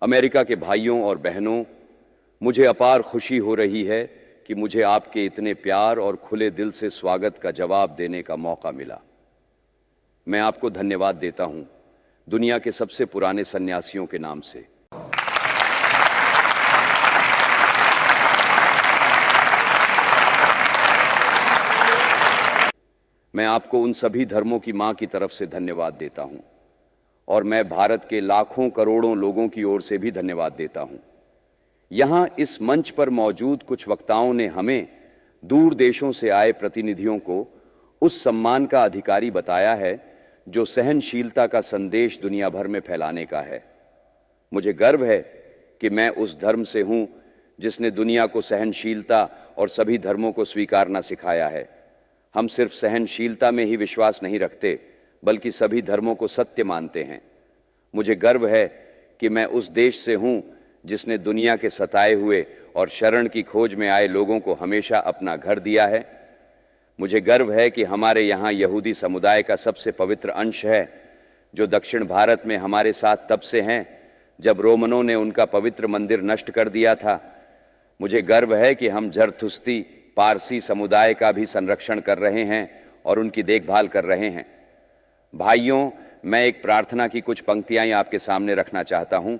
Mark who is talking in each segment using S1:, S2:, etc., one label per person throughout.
S1: America के भाइयों और बहनों, मुझे अपार खुशी हो रही है कि मुझे आपके इतने प्यार और खुले दिल से स्वागत का जवाब देने का मौका मिला। मैं आपको धन्यवाद देता हूं, दुनिया के सबसे पुराने सन्यासियों के नाम से। मैं आपको उन सभी धर्मों की मां की तरफ से धन्यवाद देता हूं और मैं भारत के लाखों करोड़ों लोगों की ओर से भी धन्यवाद देता हूं। यहां इस मंच पर मौजूद कुछ वक्ताओं ने हमें दूर देशों से आए प्रतिनिधियों को उस सम्मान का अधिकारी बताया है जो सहनशीलता का संदेश दुनिया भर में फैलाने का है। मुझे गर्व है कि मैं उस धर्म से हूं जिसने दुनिया को सहनशीलता और सभी धर्मों को स्वीकारना सिखाया है। हम सिर्फ सहनशीलता में ही विश्वास नहीं रखते, बल्कि सभी धर्मों को सत्य मानते हैं। मुझे गर्व है कि मैं उस देश से हूं जिसने दुनिया के सताए हुए और शरण की खोज में आए लोगों को हमेशा अपना घर दिया है। मुझे गर्व है कि हमारे यहाँ यहूदी समुदाय का सबसे पवित्र अंश है, जो दक्षिण भारत में हमारे साथ तब से हैं जब रोमनों ने उनका पवित्र मंदिर नष्ट कर दिया था। मुझे गर्व है कि हम जरथुस्ती पारसी समुदाय का भी संरक्षण कर रहे हैं और उनकी देखभाल कर रहे हैं। भाइयों, मैं एक प्रार्थना की कुछ पंक्तियां आपके सामने रखना चाहता हूं,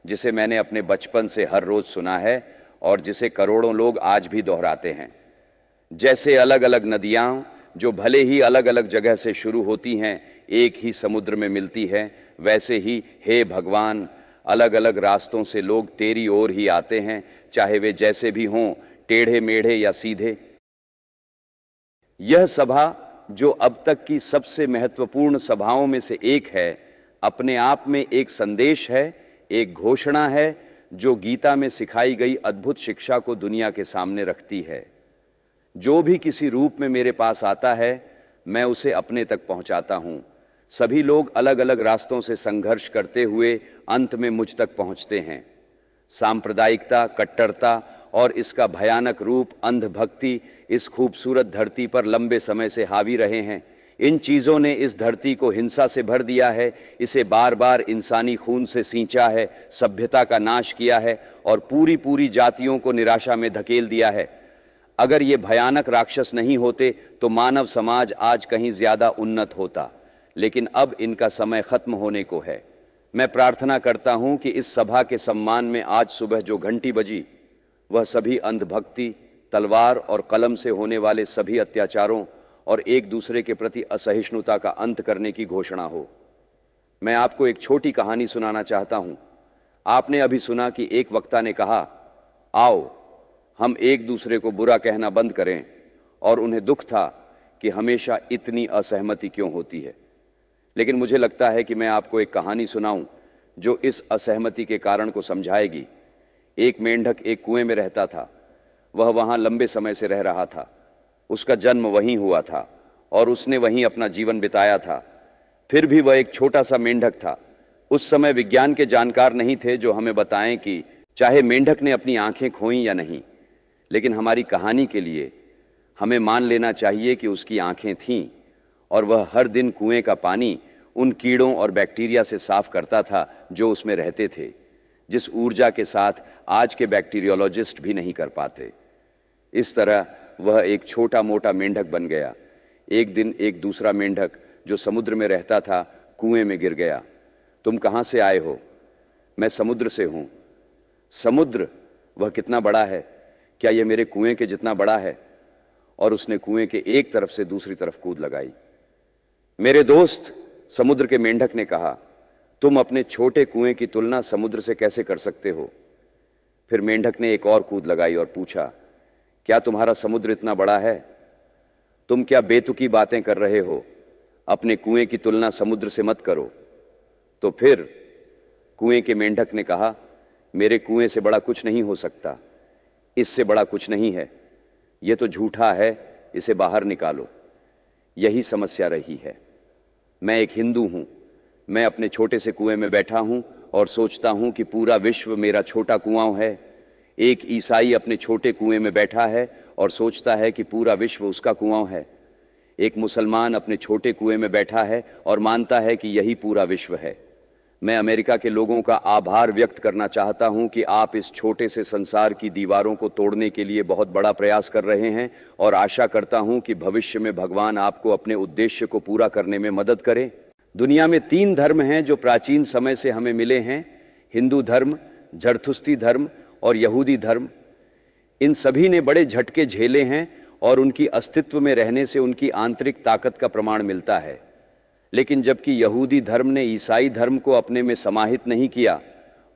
S1: जिसे मैंने अपने बचपन से हर रोज सुना है और जिसे करोड़ों लोग आज भी दोहराते हैं। जैसे अलग अलग नदियां जो भले ही अलग अलग जगह से शुरू होती हैं, एक ही समुद्र में मिलती है, वैसे ही हे भगवान, अलग अलग रास्तों से लोग तेरी ओर ही आते हैं, चाहे वे जैसे भी हों, टेढ़े मेढ़े या सीधे। यह सभा, जो अब तक की सबसे महत्वपूर्ण सभाओं में से एक है, अपने आप में एक संदेश है, एक घोषणा है जो गीता में सिखाई गई अद्भुत शिक्षा को दुनिया के सामने रखती है। जो भी किसी रूप में मेरे पास आता है, मैं उसे अपने तक पहुंचाता हूं। सभी लोग अलग अलग रास्तों से संघर्ष करते हुए अंत में मुझ तक पहुंचते हैं। सांप्रदायिकता, कट्टरता और इसका भयानक रूप अंधभक्ति इस खूबसूरत धरती पर लंबे समय से हावी रहे हैं। इन चीजों ने इस धरती को हिंसा से भर दिया है, इसे बार बार इंसानी खून से सींचा है, सभ्यता का नाश किया है और पूरी पूरी जातियों को निराशा में धकेल दिया है। अगर ये भयानक राक्षस नहीं होते तो मानव समाज आज कहीं ज्यादा उन्नत होता, लेकिन अब इनका समय खत्म होने को है। मैं प्रार्थना करता हूं कि इस सभा के सम्मान में आज सुबह जो घंटी बजी, वह सभी अंधभक्ति, तलवार और कलम से होने वाले सभी अत्याचारों और एक दूसरे के प्रति असहिष्णुता का अंत करने की घोषणा हो। मैं आपको एक छोटी कहानी सुनाना चाहता हूं। आपने अभी सुना कि एक वक्ता ने कहा, आओ हम एक दूसरे को बुरा कहना बंद करें, और उन्हें दुख था कि हमेशा इतनी असहमति क्यों होती है। लेकिन मुझे लगता है कि मैं आपको एक कहानी सुनाऊं जो इस असहमति के कारण को समझाएगी। एक मेंढक एक कुएं में रहता था। वह वहां लंबे समय से रह रहा था। उसका जन्म वहीं हुआ था और उसने वहीं अपना जीवन बिताया था। फिर भी वह एक छोटा सा मेंढक था। उस समय विज्ञान के जानकार नहीं थे जो हमें बताएं कि चाहे मेंढक ने अपनी आंखें खोई या नहीं, लेकिन हमारी कहानी के लिए हमें मान लेना चाहिए कि उसकी आंखें थीं और वह हर दिन कुएं का पानी उन कीड़ों और बैक्टीरिया से साफ करता था जो उसमें रहते थे, जिस ऊर्जा के साथ आज के बैक्टीरियोलॉजिस्ट भी नहीं कर पाते। इस तरह वह एक छोटा मोटा मेंढक बन गया। एक दिन एक दूसरा मेंढक जो समुद्र में रहता था, कुएं में गिर गया। तुम कहां से आए हो? मैं समुद्र से हूं। समुद्र? वह कितना बड़ा है? क्या यह मेरे कुएं के जितना बड़ा है? और उसने कुएं के एक तरफ से दूसरी तरफ कूद लगाई। मेरे दोस्त, समुद्र के मेंढक ने कहा, तुम अपने छोटे कुएं की तुलना समुद्र से कैसे कर सकते हो? फिर मेंढक ने एक और कूद लगाई और पूछा, क्या तुम्हारा समुद्र इतना बड़ा है? तुम क्या बेतुकी बातें कर रहे हो? अपने कुएं की तुलना समुद्र से मत करो। तो फिर कुएं के मेंढक ने कहा, मेरे कुएं से बड़ा कुछ नहीं हो सकता, इससे बड़ा कुछ नहीं है, यह तो झूठा है, इसे बाहर निकालो। यही समस्या रही है। मैं एक हिंदू हूं। मैं अपने छोटे से कुएं में बैठा हूं और सोचता हूं कि पूरा विश्व मेरा छोटा कुआं है। एक ईसाई अपने छोटे कुएं में बैठा है और सोचता है कि पूरा विश्व उसका कुआं है। एक मुसलमान अपने छोटे कुएं में बैठा है और मानता है कि यही पूरा विश्व है। मैं अमेरिका के लोगों का आभार व्यक्त करना चाहता हूं कि आप इस छोटे से संसार की दीवारों को तोड़ने के लिए बहुत बड़ा प्रयास कर रहे हैं और आशा करता हूं कि भविष्य में भगवान आपको अपने उद्देश्य को पूरा करने में मदद करें। दुनिया में 3 धर्म हैं जो प्राचीन समय से हमें मिले हैं, हिंदू धर्म, जरथुस्ती धर्म और यहूदी धर्म। इन सभी ने बड़े झटके झेले हैं और उनकी अस्तित्व में रहने से उनकी आंतरिक ताकत का प्रमाण मिलता है। लेकिन जबकि यहूदी धर्म ने ईसाई धर्म को अपने में समाहित नहीं किया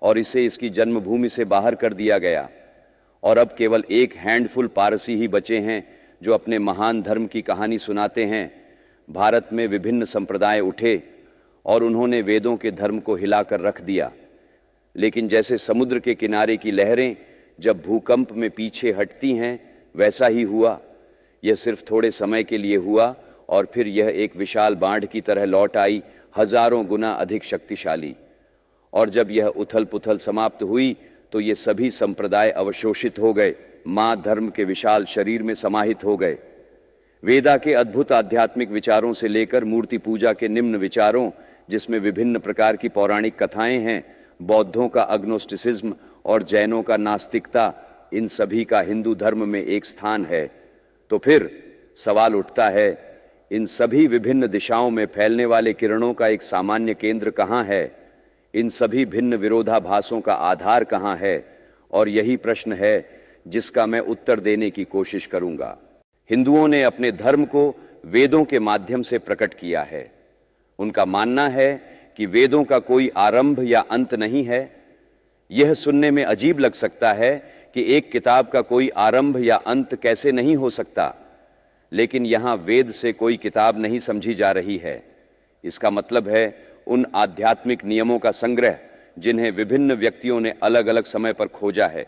S1: और इसे इसकी जन्मभूमि से बाहर कर दिया गया, और अब केवल एक हैंडफुल पारसी ही बचे हैं जो अपने महान धर्म की कहानी सुनाते हैं, भारत में विभिन्न संप्रदाय उठे और उन्होंने वेदों के धर्म को हिलाकर रख दिया। लेकिन जैसे समुद्र के किनारे की लहरें जब भूकंप में पीछे हटती हैं, वैसा ही हुआ। यह सिर्फ थोड़े समय के लिए हुआ और फिर यह एक विशाल बाढ़ की तरह लौट आई, हजारों गुना अधिक शक्तिशाली। और जब यह उथल पुथल समाप्त हुई तो ये सभी संप्रदाय अवशोषित हो गए, मां धर्म के विशाल शरीर में समाहित हो गए। वेदा के अद्भुत आध्यात्मिक विचारों से लेकर मूर्ति पूजा के निम्न विचारों, जिसमें विभिन्न प्रकार की पौराणिक कथाएं हैं, बौद्धों का अग्नोस्टिसिज्म और जैनों का नास्तिकता, इन सभी का हिंदू धर्म में एक स्थान है। तो फिर सवाल उठता है, इन सभी विभिन्न दिशाओं में फैलने वाले किरणों का एक सामान्य केंद्र कहाँ है? इन सभी भिन्न विरोधाभासों का आधार कहाँ है? और यही प्रश्न है जिसका मैं उत्तर देने की कोशिश करूंगा। हिंदुओं ने अपने धर्म को वेदों के माध्यम से प्रकट किया है। उनका मानना है कि वेदों का कोई आरंभ या अंत नहीं है। यह सुनने में अजीब लग सकता है कि एक किताब का कोई आरंभ या अंत कैसे नहीं हो सकता, लेकिन यहां वेद से कोई किताब नहीं समझी जा रही है। इसका मतलब है उन आध्यात्मिक नियमों का संग्रह जिन्हें विभिन्न व्यक्तियों ने अलग अलग समय पर खोजा है।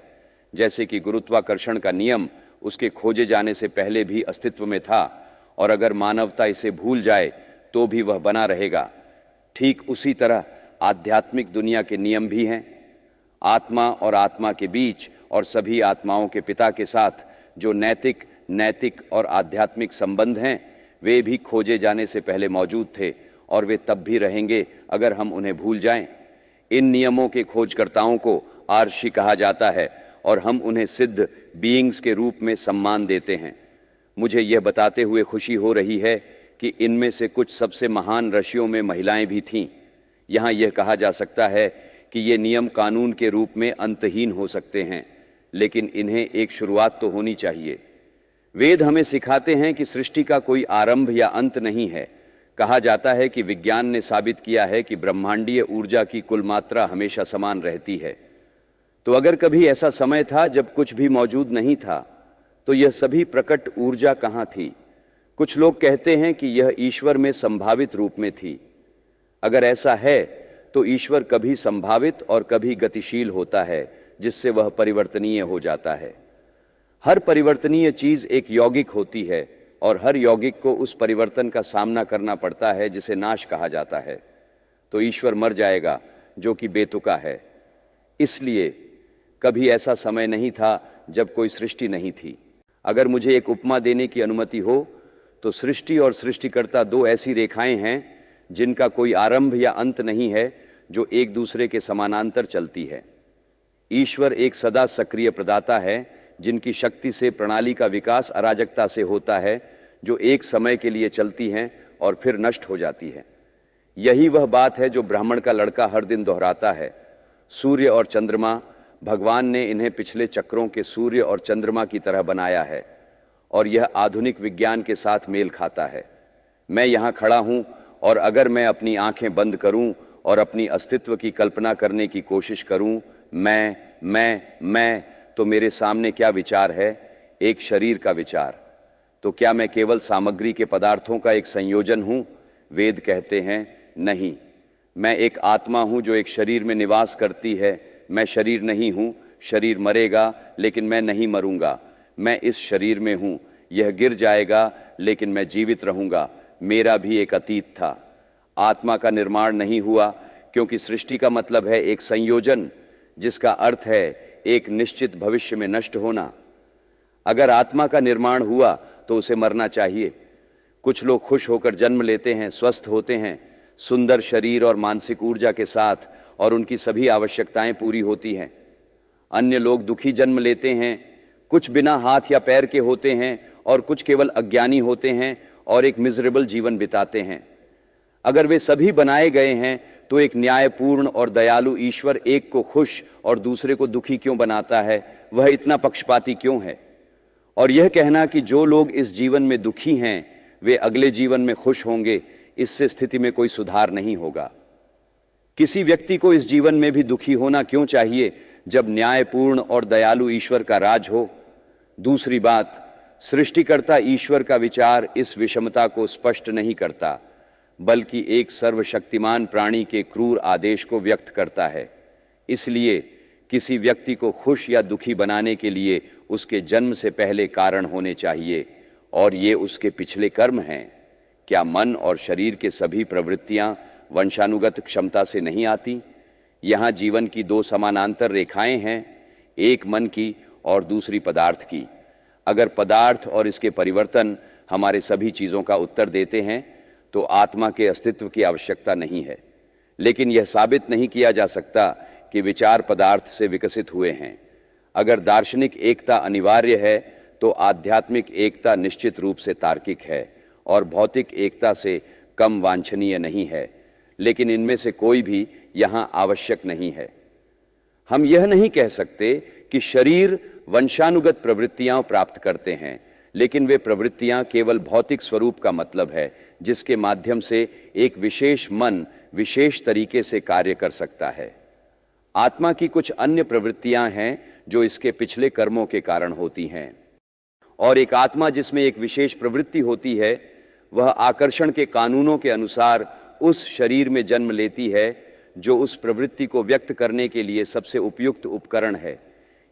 S1: जैसे कि गुरुत्वाकर्षण का नियम उसके खोजे जाने से पहले भी अस्तित्व में था, और अगर मानवता इसे भूल जाए तो भी वह बना रहेगा। ठीक उसी तरह आध्यात्मिक दुनिया के नियम भी हैं। आत्मा और आत्मा के बीच और सभी आत्माओं के पिता के साथ जो नैतिक और आध्यात्मिक संबंध हैं, वे भी खोजे जाने से पहले मौजूद थे और वे तब भी रहेंगे अगर हम उन्हें भूल जाएं। इन नियमों के खोजकर्ताओं को आर्षि कहा जाता है और हम उन्हें सिद्ध बीइंग्स के रूप में सम्मान देते हैं। मुझे यह बताते हुए खुशी हो रही है कि इनमें से कुछ सबसे महान ऋषियों में महिलाएं भी थीं। यहाँ यह कहा जा सकता है कि ये नियम कानून के रूप में अंतहीन हो सकते हैं, लेकिन इन्हें एक शुरुआत तो होनी चाहिए। वेद हमें सिखाते हैं कि सृष्टि का कोई आरंभ या अंत नहीं है। कहा जाता है कि विज्ञान ने साबित किया है कि ब्रह्मांडीय ऊर्जा की कुल मात्रा हमेशा समान रहती है। तो अगर कभी ऐसा समय था जब कुछ भी मौजूद नहीं था, तो यह सभी प्रकट ऊर्जा कहाँ थी? कुछ लोग कहते हैं कि यह ईश्वर में संभावित रूप में थी। अगर ऐसा है तो ईश्वर कभी संभावित और कभी गतिशील होता है, जिससे वह परिवर्तनीय हो जाता है। हर परिवर्तनीय चीज एक यौगिक होती है और हर यौगिक को उस परिवर्तन का सामना करना पड़ता है जिसे नाश कहा जाता है। तो ईश्वर मर जाएगा, जो कि बेतुका है। इसलिए कभी ऐसा समय नहीं था जब कोई सृष्टि नहीं थी। अगर मुझे एक उपमा देने की अनुमति हो तो सृष्टि और सृष्टिकर्ता दो ऐसी रेखाएं हैं जिनका कोई आरंभ या अंत नहीं है, जो एक दूसरे के समानांतर चलती है। ईश्वर एक सदा सक्रिय प्रदाता है जिनकी शक्ति से प्रणाली का विकास अराजकता से होता है, जो एक समय के लिए चलती हैं और फिर नष्ट हो जाती है। यही वह बात है जो ब्राह्मण का लड़का हर दिन दोहराता है। सूर्य और चंद्रमा, भगवान ने इन्हें पिछले चक्रों के सूर्य और चंद्रमा की तरह बनाया है और यह आधुनिक विज्ञान के साथ मेल खाता है। मैं यहाँ खड़ा हूँ और अगर मैं अपनी आंखें बंद करूँ और अपनी अस्तित्व की कल्पना करने की कोशिश करूँ, मैं, तो मेरे सामने क्या विचार है? एक शरीर का विचार। तो क्या मैं केवल सामग्री के पदार्थों का एक संयोजन हूँ? वेद कहते हैं नहीं, मैं एक आत्मा हूँ जो एक शरीर में निवास करती है। मैं शरीर नहीं हूँ, शरीर मरेगा लेकिन मैं नहीं मरूंगा। मैं इस शरीर में हूँ, यह गिर जाएगा लेकिन मैं जीवित रहूंगा। मेरा भी एक अतीत था। आत्मा का निर्माण नहीं हुआ क्योंकि सृष्टि का मतलब है एक संयोजन, जिसका अर्थ है एक निश्चित भविष्य में नष्ट होना। अगर आत्मा का निर्माण हुआ तो उसे मरना चाहिए। कुछ लोग खुश होकर जन्म लेते हैं, स्वस्थ होते हैं, सुंदर शरीर और मानसिक ऊर्जा के साथ और उनकी सभी आवश्यकताएं पूरी होती हैं। अन्य लोग दुखी जन्म लेते हैं, कुछ बिना हाथ या पैर के होते हैं और कुछ केवल अज्ञानी होते हैं और एक मिजरेबल जीवन बिताते हैं। अगर वे सभी बनाए गए हैं तो एक न्यायपूर्ण और दयालु ईश्वर एक को खुश और दूसरे को दुखी क्यों बनाता है? वह इतना पक्षपाती क्यों है? और यह कहना कि जो लोग इस जीवन में दुखी हैं वे अगले जीवन में खुश होंगे, इससे स्थिति में कोई सुधार नहीं होगा। किसी व्यक्ति को इस जीवन में भी दुखी होना क्यों चाहिए जब न्यायपूर्ण और दयालु ईश्वर का राज हो? दूसरी बात, सृष्टिकर्ता ईश्वर का विचार इस विषमता को स्पष्ट नहीं करता, बल्कि एक सर्वशक्तिमान प्राणी के क्रूर आदेश को व्यक्त करता है। इसलिए किसी व्यक्ति को खुश या दुखी बनाने के लिए उसके जन्म से पहले कारण होने चाहिए, और ये उसके पिछले कर्म हैं। क्या मन और शरीर के सभी प्रवृत्तियां वंशानुगत क्षमता से नहीं आती? यहाँ जीवन की दो समानांतर रेखाएं हैं, एक मन की और दूसरी पदार्थ की। अगर पदार्थ और इसके परिवर्तन हमारे सभी चीज़ों का उत्तर देते हैं तो आत्मा के अस्तित्व की आवश्यकता नहीं है। लेकिन यह साबित नहीं किया जा सकता कि विचार पदार्थ से विकसित हुए हैं। अगर दार्शनिक एकता अनिवार्य है तो आध्यात्मिक एकता निश्चित रूप से तार्किक है और भौतिक एकता से कम वांछनीय नहीं है, लेकिन इनमें से कोई भी यहाँ आवश्यक नहीं है। हम यह नहीं कह सकते कि शरीर वंशानुगत प्रवृत्तियां प्राप्त करते हैं, लेकिन वे प्रवृत्तियां केवल भौतिक स्वरूप का मतलब है जिसके माध्यम से एक विशेष मन विशेष तरीके से कार्य कर सकता है। आत्मा की कुछ अन्य प्रवृत्तियां हैं जो इसके पिछले कर्मों के कारण होती हैं, और एक आत्मा जिसमें एक विशेष प्रवृत्ति होती है वह आकर्षण के कानूनों के अनुसार उस शरीर में जन्म लेती है जो उस प्रवृत्ति को व्यक्त करने के लिए सबसे उपयुक्त उपकरण है।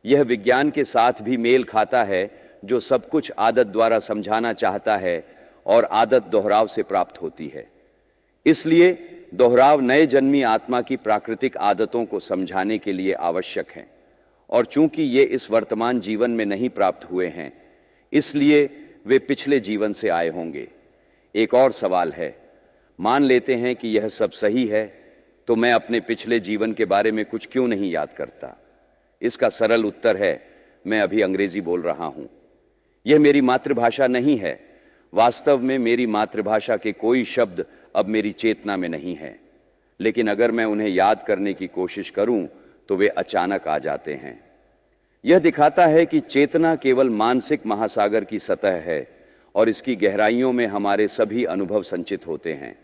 S1: यह विज्ञान के साथ भी मेल खाता है जो सब कुछ आदत द्वारा समझाना चाहता है, और आदत दोहराव से प्राप्त होती है। इसलिए दोहराव नए जन्मी आत्मा की प्राकृतिक आदतों को समझाने के लिए आवश्यक है, और चूंकि ये इस वर्तमान जीवन में नहीं प्राप्त हुए हैं इसलिए वे पिछले जीवन से आए होंगे। एक और सवाल है, मान लेते हैं कि यह सब सही है तो मैं अपने पिछले जीवन के बारे में कुछ क्यों नहीं याद करता? इसका सरल उत्तर है, मैं अभी अंग्रेजी बोल रहा हूं। यह मेरी मातृभाषा नहीं है। वास्तव में मेरी मातृभाषा के कोई शब्द अब मेरी चेतना में नहीं है, लेकिन अगर मैं उन्हें याद करने की कोशिश करूं तो वे अचानक आ जाते हैं। यह दिखाता है कि चेतना केवल मानसिक महासागर की सतह है और इसकी गहराइयों में हमारे सभी अनुभव संचित होते हैं।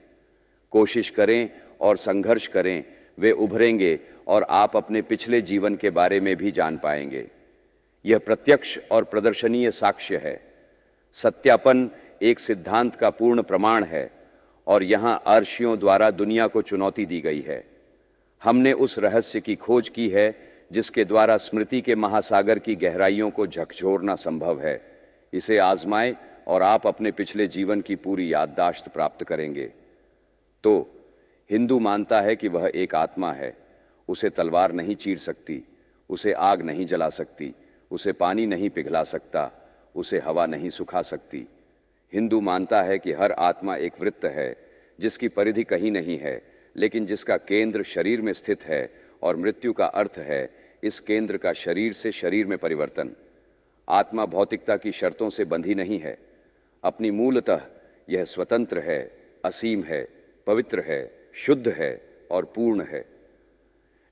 S1: कोशिश करें और संघर्ष करें, वे उभरेंगे और आप अपने पिछले जीवन के बारे में भी जान पाएंगे। यह प्रत्यक्ष और प्रदर्शनीय साक्ष्य है। सत्यापन एक सिद्धांत का पूर्ण प्रमाण है, और यहाँ अर्षियों द्वारा दुनिया को चुनौती दी गई है। हमने उस रहस्य की खोज की है जिसके द्वारा स्मृति के महासागर की गहराइयों को झकझोरना संभव है। इसे आजमाएं और आप अपने पिछले जीवन की पूरी याददाश्त प्राप्त करेंगे। तो हिंदू मानता है कि वह एक आत्मा है। उसे तलवार नहीं चीर सकती, उसे आग नहीं जला सकती, उसे पानी नहीं पिघला सकता, उसे हवा नहीं सुखा सकती। हिंदू मानता है कि हर आत्मा एक वृत्त है जिसकी परिधि कहीं नहीं है, लेकिन जिसका केंद्र शरीर में स्थित है, और मृत्यु का अर्थ है इस केंद्र का शरीर से शरीर में परिवर्तन। आत्मा भौतिकता की शर्तों से बंधी नहीं है। अपनी मूलतः यह स्वतंत्र है, असीम है, पवित्र है, शुद्ध है और पूर्ण है,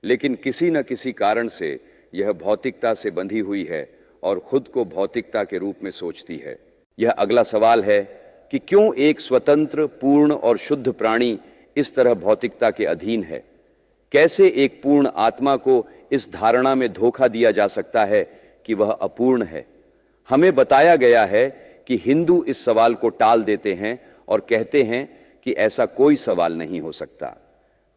S1: लेकिन किसी न किसी कारण से यह भौतिकता से बंधी हुई है और खुद को भौतिकता के रूप में सोचती है। यह अगला सवाल है कि क्यों एक स्वतंत्र, पूर्ण और शुद्ध प्राणी इस तरह भौतिकता के अधीन है? कैसे एक पूर्ण आत्मा को इस धारणा में धोखा दिया जा सकता है कि वह अपूर्ण है? हमें बताया गया है कि हिंदू इस सवाल को टाल देते हैं और कहते हैं कि ऐसा कोई सवाल नहीं हो सकता।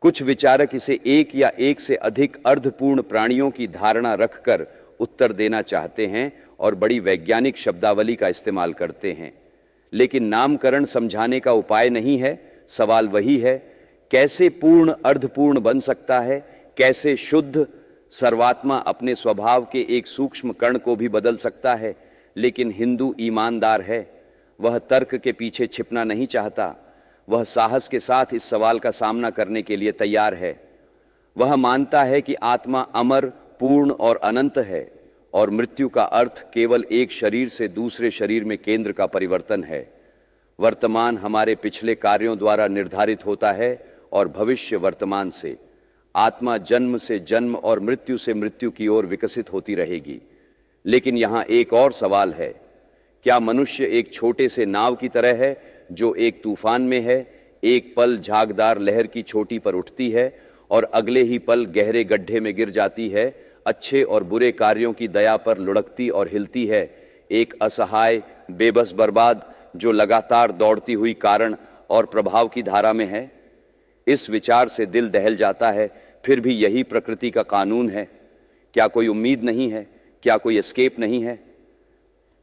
S1: कुछ विचारक इसे एक या एक से अधिक अर्धपूर्ण प्राणियों की धारणा रखकर उत्तर देना चाहते हैं और बड़ी वैज्ञानिक शब्दावली का इस्तेमाल करते हैं, लेकिन नामकरण समझाने का उपाय नहीं है। सवाल वही है, कैसे पूर्ण अर्धपूर्ण बन सकता है? कैसे शुद्ध सर्वात्मा अपने स्वभाव के एक सूक्ष्म कण को भी बदल सकता है? लेकिन हिंदू ईमानदार है, वह तर्क के पीछे छिपना नहीं चाहता। वह साहस के साथ इस सवाल का सामना करने के लिए तैयार है। वह मानता है कि आत्मा अमर, पूर्ण और अनंत है और मृत्यु का अर्थ केवल एक शरीर से दूसरे शरीर में केंद्र का परिवर्तन है। वर्तमान हमारे पिछले कार्यों द्वारा निर्धारित होता है और भविष्य वर्तमान से। आत्मा जन्म से जन्म और मृत्यु से मृत्यु की ओर विकसित होती रहेगी। लेकिन यहां एक और सवाल है, क्या मनुष्य एक छोटे से नाव की तरह है जो एक तूफान में है, एक पल झागदार लहर की चोटी पर उठती है और अगले ही पल गहरे गड्ढे में गिर जाती है, अच्छे और बुरे कार्यों की दया पर लुढ़कती और हिलती है, एक असहाय बेबस बर्बाद जो लगातार दौड़ती हुई कारण और प्रभाव की धारा में है? इस विचार से दिल दहल जाता है, फिर भी यही प्रकृति का कानून है। क्या कोई उम्मीद नहीं है? क्या कोई एस्केप नहीं है?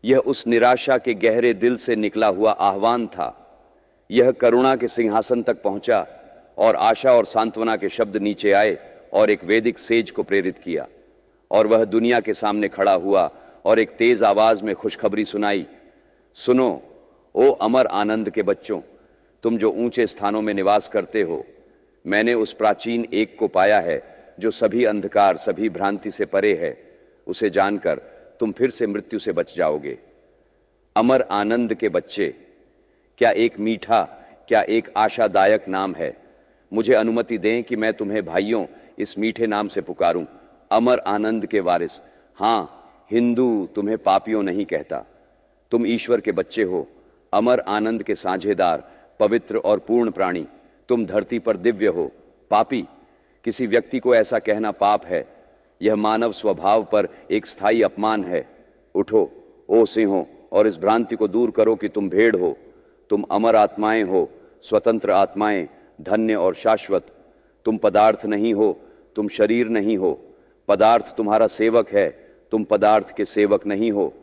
S1: यह उस निराशा के गहरे दिल से निकला हुआ आह्वान था। यह करुणा के सिंहासन तक पहुंचा और आशा और सांत्वना के शब्द नीचे आए और एक वैदिक सेज को प्रेरित किया। और वह दुनिया के सामने खड़ा हुआ और एक तेज आवाज में खुशखबरी सुनाई, सुनो ओ अमर आनंद के बच्चों, तुम जो ऊंचे स्थानों में निवास करते हो, मैंने उस प्राचीन एक को पाया है जो सभी अंधकार, सभी भ्रांति से परे है। उसे जानकर तुम फिर से मृत्यु से बच जाओगे। अमर आनंद के बच्चे, क्या एक मीठा, क्या एक आशादायक नाम है। मुझे अनुमति दें कि मैं तुम्हें भाइयों इस मीठे नाम से पुकारूं, अमर आनंद के वारिस। हां, हिंदू तुम्हें पापियों नहीं कहता, तुम ईश्वर के बच्चे हो, अमर आनंद के साझेदार, पवित्र और पूर्ण प्राणी। तुम धरती पर दिव्य हो। पापी, किसी व्यक्ति को ऐसा कहना पाप है। यह मानव स्वभाव पर एक स्थायी अपमान है। उठो ओ सिंहों और इस भ्रांति को दूर करो कि तुम भेड़ हो। तुम अमर आत्माएं हो, स्वतंत्र आत्माएं, धन्य और शाश्वत। तुम पदार्थ नहीं हो, तुम शरीर नहीं हो। पदार्थ तुम्हारा सेवक है, तुम पदार्थ के सेवक नहीं हो।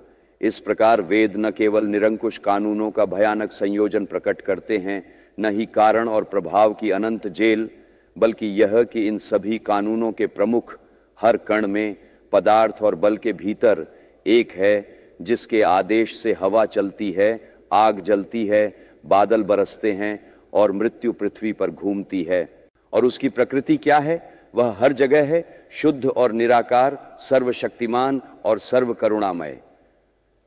S1: इस प्रकार वेद न केवल निरंकुश कानूनों का भयानक संयोजन प्रकट करते हैं, न ही कारण और प्रभाव की अनंत जेल, बल्कि यह कि इन सभी कानूनों के प्रमुख हर कण में, पदार्थ और बल के भीतर एक है जिसके आदेश से हवा चलती है, आग जलती है, बादल बरसते हैं और मृत्यु पृथ्वी पर घूमती है। और उसकी प्रकृति क्या है? वह हर जगह है, शुद्ध और निराकार, सर्वशक्तिमान और सर्व करुणामय।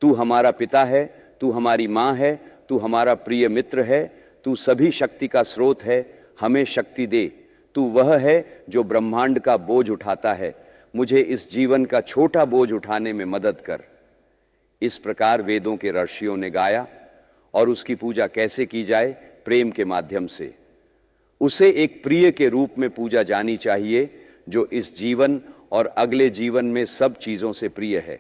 S1: तू हमारा पिता है, तू हमारी माँ है, तू हमारा प्रिय मित्र है, तू सभी शक्ति का स्रोत है, हमें शक्ति दे। तू वह है जो ब्रह्मांड का बोझ उठाता है, मुझे इस जीवन का छोटा बोझ उठाने में मदद कर। इस प्रकार वेदों के ऋषियों ने गाया। और उसकी पूजा कैसे की जाए? प्रेम के माध्यम से। उसे एक प्रिय के रूप में पूजा जानी चाहिए जो इस जीवन और अगले जीवन में सब चीजों से प्रिय है।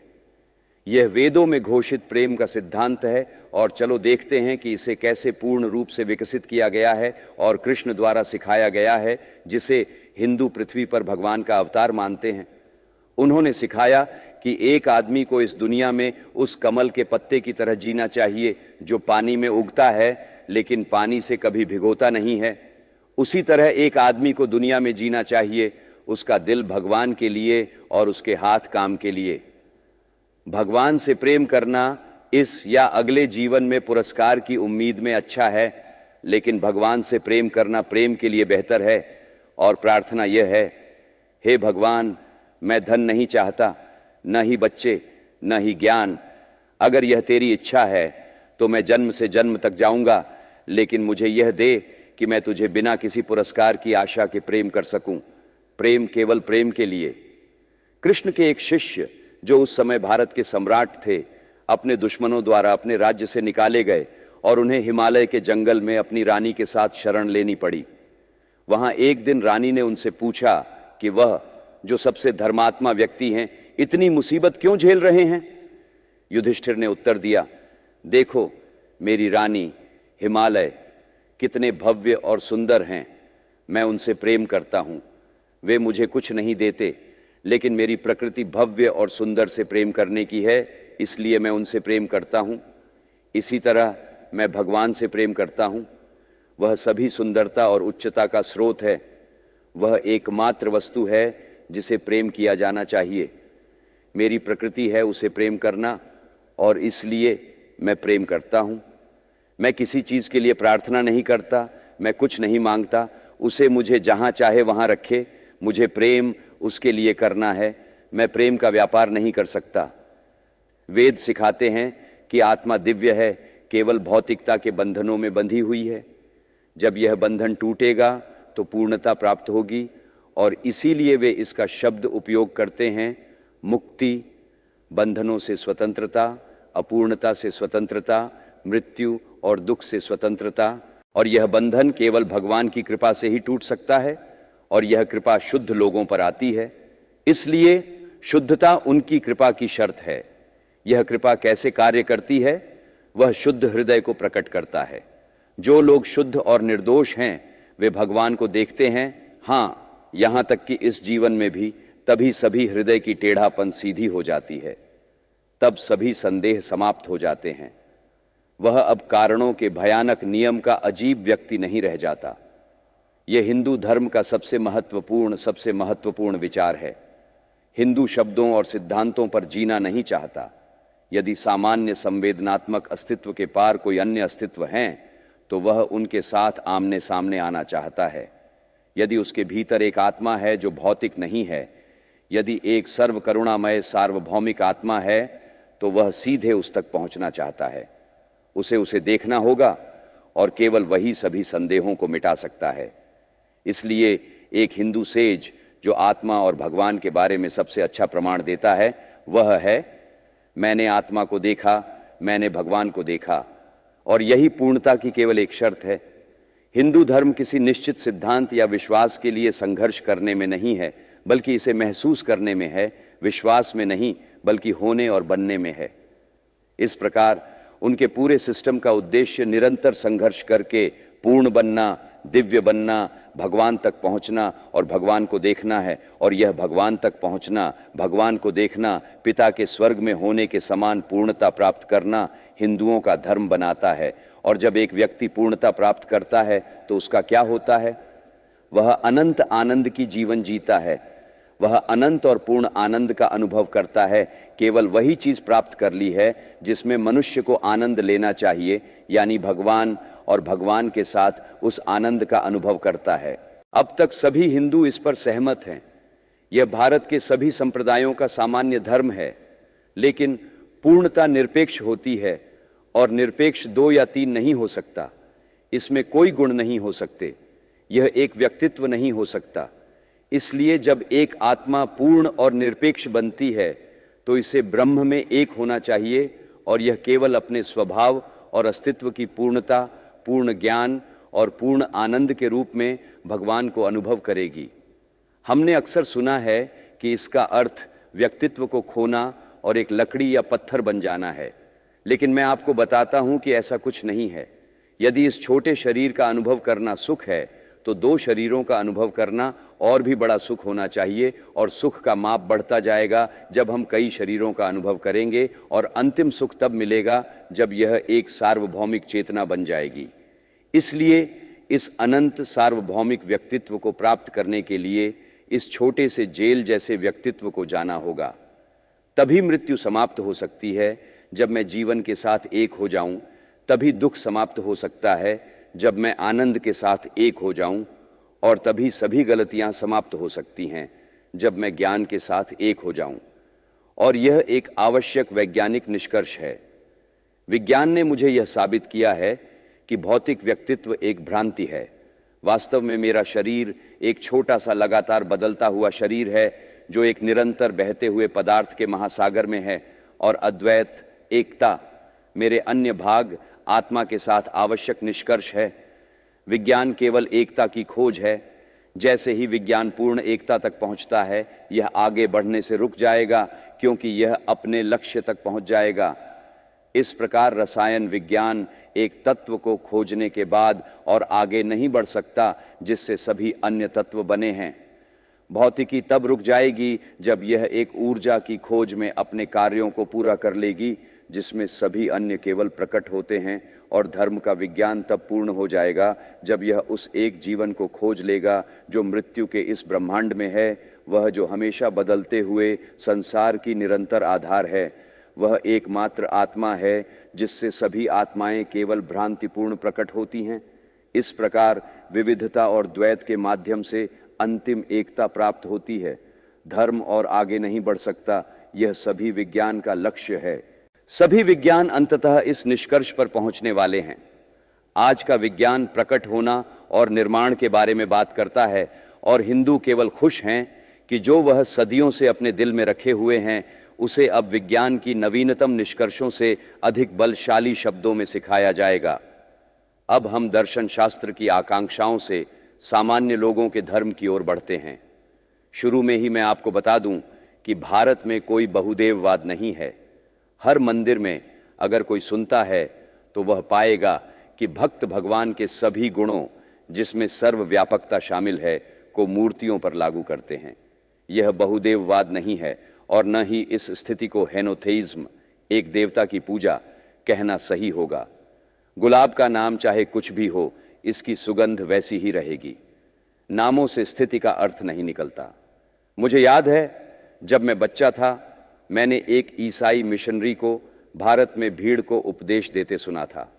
S1: यह वेदों में घोषित प्रेम का सिद्धांत है और चलो देखते हैं कि इसे कैसे पूर्ण रूप से विकसित किया गया है और कृष्ण द्वारा सिखाया गया है, जिसे हिंदू पृथ्वी पर भगवान का अवतार मानते हैं। उन्होंने सिखाया कि एक आदमी को इस दुनिया में उस कमल के पत्ते की तरह जीना चाहिए जो पानी में उगता है लेकिन पानी से कभी भिगोता नहीं है। उसी तरह एक आदमी को दुनिया में जीना चाहिए, उसका दिल भगवान के लिए और उसके हाथ काम के लिए। भगवान से प्रेम करना इस या अगले जीवन में पुरस्कार की उम्मीद में अच्छा है, लेकिन भगवान से प्रेम करना प्रेम के लिए बेहतर है। और प्रार्थना यह है, हे भगवान, मैं धन नहीं चाहता, न ही बच्चे, न ही ज्ञान। अगर यह तेरी इच्छा है तो मैं जन्म से जन्म तक जाऊंगा, लेकिन मुझे यह दे कि मैं तुझे बिना किसी पुरस्कार की आशा के प्रेम कर सकूं, प्रेम केवल प्रेम के लिए। कृष्ण के एक शिष्य जो उस समय भारत के सम्राट थे, अपने दुश्मनों द्वारा अपने राज्य से निकाले गए और उन्हें हिमालय के जंगल में अपनी रानी के साथ शरण लेनी पड़ी। वहां एक दिन रानी ने उनसे पूछा कि वह जो सबसे धर्मात्मा व्यक्ति हैं, इतनी मुसीबत क्यों झेल रहे हैं? युधिष्ठिर ने उत्तर दिया, देखो मेरी रानी, हिमालय कितने भव्य और सुंदर हैं, मैं उनसे प्रेम करता हूं। वे मुझे कुछ नहीं देते, लेकिन मेरी प्रकृति भव्य और सुंदर से प्रेम करने की है, इसलिए मैं उनसे प्रेम करता हूं। इसी तरह मैं भगवान से प्रेम करता हूं। वह सभी सुंदरता और उच्चता का स्रोत है। वह एकमात्र वस्तु है जिसे प्रेम किया जाना चाहिए। मेरी प्रकृति है उसे प्रेम करना, और इसलिए मैं प्रेम करता हूं। मैं किसी चीज के लिए प्रार्थना नहीं करता, मैं कुछ नहीं मांगता, उसे मुझे जहां चाहे वहां रखे, मुझे प्रेम उसके लिए करना है, मैं प्रेम का व्यापार नहीं कर सकता। वेद सिखाते हैं कि आत्मा दिव्य है, केवल भौतिकता के बंधनों में बंधी हुई है। जब यह बंधन टूटेगा तो पूर्णता प्राप्त होगी, और इसीलिए वे इसका शब्द उपयोग करते हैं, मुक्ति, बंधनों से स्वतंत्रता, अपूर्णता से स्वतंत्रता, मृत्यु और दुख से स्वतंत्रता। और यह बंधन केवल भगवान की कृपा से ही टूट सकता है, और यह कृपा शुद्ध लोगों पर आती है। इसलिए शुद्धता उनकी कृपा की शर्त है। यह कृपा कैसे कार्य करती है? वह शुद्ध हृदय को प्रकट करता है। जो लोग शुद्ध और निर्दोष हैं वे भगवान को देखते हैं। हाँ, यहां तक कि इस जीवन में भी तभी सभी हृदय की टेढ़ापन सीधी हो जाती है, तब सभी संदेह समाप्त हो जाते हैं। वह अब कारणों के भयानक नियम का अजीब व्यक्ति नहीं रह जाता। यह हिंदू धर्म का सबसे महत्वपूर्ण विचार है। हिंदू शब्दों और सिद्धांतों पर जीना नहीं चाहता। यदि सामान्य संवेदनात्मक अस्तित्व के पार कोई अन्य अस्तित्व हैं, तो वह उनके साथ आमने सामने आना चाहता है। यदि उसके भीतर एक आत्मा है जो भौतिक नहीं है, यदि एक सर्व करुणामय सार्वभौमिक आत्मा है, तो वह सीधे उस तक पहुंचना चाहता है। उसे देखना होगा, और केवल वही सभी संदेहों को मिटा सकता है। इसलिए एक हिंदू सेज जो आत्मा और भगवान के बारे में सबसे अच्छा प्रमाण देता है, वह है, मैंने आत्मा को देखा, मैंने भगवान को देखा। और यही पूर्णता की केवल एक शर्त है। हिंदू धर्म किसी निश्चित सिद्धांत या विश्वास के लिए संघर्ष करने में नहीं है, बल्कि इसे महसूस करने में है। विश्वास में नहीं, बल्कि होने और बनने में है। इस प्रकार उनके पूरे सिस्टम का उद्देश्य निरंतर संघर्ष करके पूर्ण बनना, दिव्य बनना, भगवान तक पहुंचना और भगवान को देखना है। और यह भगवान तक पहुंचना, भगवान को देखना, पिता के स्वर्ग में होने के समान पूर्णता प्राप्त करना हिंदुओं का धर्म बनाता है। और जब एक व्यक्ति पूर्णता प्राप्त करता है तो उसका क्या होता है? वह अनंत आनंद की जीवन जीता है। वह अनंत और पूर्ण आनंद का अनुभव करता है। केवल वही चीज प्राप्त कर ली है जिसमें मनुष्य को आनंद लेना चाहिए, यानी भगवान, और भगवान के साथ उस आनंद का अनुभव करता है। अब तक सभी हिंदू इस पर सहमत हैं। यह भारत के सभी संप्रदायों का सामान्य धर्म है। लेकिन पूर्णता निरपेक्ष होती है, और निरपेक्ष 2 या 3 नहीं हो सकता। इसमें कोई गुण नहीं हो सकते। यह एक व्यक्तित्व नहीं हो सकता। इसलिए जब एक आत्मा पूर्ण और निरपेक्ष बनती है तो इसे ब्रह्म में एक होना चाहिए, और यह केवल अपने स्वभाव और अस्तित्व की पूर्णता, पूर्ण ज्ञान और पूर्ण आनंद के रूप में भगवान को अनुभव करेगी। हमने अक्सर सुना है कि इसका अर्थ व्यक्तित्व को खोना और एक लकड़ी या पत्थर बन जाना है। लेकिन मैं आपको बताता हूं कि ऐसा कुछ नहीं है। यदि इस छोटे शरीर का अनुभव करना सुख है, तो 2 शरीरों का अनुभव करना और भी बड़ा सुख होना चाहिए। और सुख का माप बढ़ता जाएगा जब हम कई शरीरों का अनुभव करेंगे, और अंतिम सुख तब मिलेगा जब यह एक सार्वभौमिक चेतना बन जाएगी। इसलिए इस अनंत सार्वभौमिक व्यक्तित्व को प्राप्त करने के लिए इस छोटे से जेल जैसे व्यक्तित्व को जाना होगा। तभी मृत्यु समाप्त हो सकती है जब मैं जीवन के साथ एक हो जाऊं। तभी दुख समाप्त हो सकता है जब मैं आनंद के साथ एक हो जाऊं। और तभी सभी गलतियां समाप्त हो सकती हैं जब मैं ज्ञान के साथ एक हो जाऊं। और यह एक आवश्यक वैज्ञानिक निष्कर्ष है। विज्ञान ने मुझे यह साबित किया है कि भौतिक व्यक्तित्व एक भ्रांति है। वास्तव में मेरा शरीर एक छोटा सा लगातार बदलता हुआ शरीर है, जो एक निरंतर बहते हुए पदार्थ के महासागर में है। और अद्वैत, एकता, मेरे अन्य भाग आत्मा के साथ आवश्यक निष्कर्ष है। विज्ञान केवल एकता की खोज है। जैसे ही विज्ञान पूर्ण एकता तक पहुंचता है, यह आगे बढ़ने से रुक जाएगा, क्योंकि यह अपने लक्ष्य तक पहुंच जाएगा। इस प्रकार रसायन विज्ञान एक तत्व को खोजने के बाद और आगे नहीं बढ़ सकता जिससे सभी अन्य तत्व बने हैं। भौतिकी तब रुक जाएगी जब यह एक ऊर्जा की खोज में अपने कार्यों को पूरा कर लेगी, जिसमें सभी अन्य केवल प्रकट होते हैं। और धर्म का विज्ञान तब पूर्ण हो जाएगा जब यह उस एक जीवन को खोज लेगा जो मृत्यु के इस ब्रह्मांड में है, वह जो हमेशा बदलते हुए संसार की निरंतर आधार है। वह एकमात्र आत्मा है जिससे सभी आत्माएं केवल भ्रांतिपूर्ण प्रकट होती हैं। इस प्रकार विविधता और द्वैत के माध्यम से अंतिम एकता प्राप्त होती है। धर्म और आगे नहीं बढ़ सकता, यह सभी विज्ञान का लक्ष्य है। सभी विज्ञान अंततः इस निष्कर्ष पर पहुंचने वाले हैं। आज का विज्ञान प्रकट होना और निर्माण के बारे में बात करता है, और हिंदू केवल खुश हैं कि जो वह सदियों से अपने दिल में रखे हुए हैं उसे अब विज्ञान की नवीनतम निष्कर्षों से अधिक बलशाली शब्दों में सिखाया जाएगा। अब हम दर्शन शास्त्र की आकांक्षाओं से सामान्य लोगों के धर्म की ओर बढ़ते हैं। शुरू में ही मैं आपको बता दूं कि भारत में कोई बहुदेववाद नहीं है। हर मंदिर में अगर कोई सुनता है तो वह पाएगा कि भक्त भगवान के सभी गुणों, जिसमें सर्वव्यापकता शामिल है, को मूर्तियों पर लागू करते हैं। यह बहुदेववाद नहीं है, और न ही इस स्थिति को हेनोथेइज्म, एक देवता की पूजा, कहना सही होगा। गुलाब का नाम चाहे कुछ भी हो, इसकी सुगंध वैसी ही रहेगी। नामों से स्थिति का अर्थ नहीं निकलता। मुझे याद है, जब मैं बच्चा था, मैंने एक ईसाई मिशनरी को भारत में भीड़ को उपदेश देते सुना था।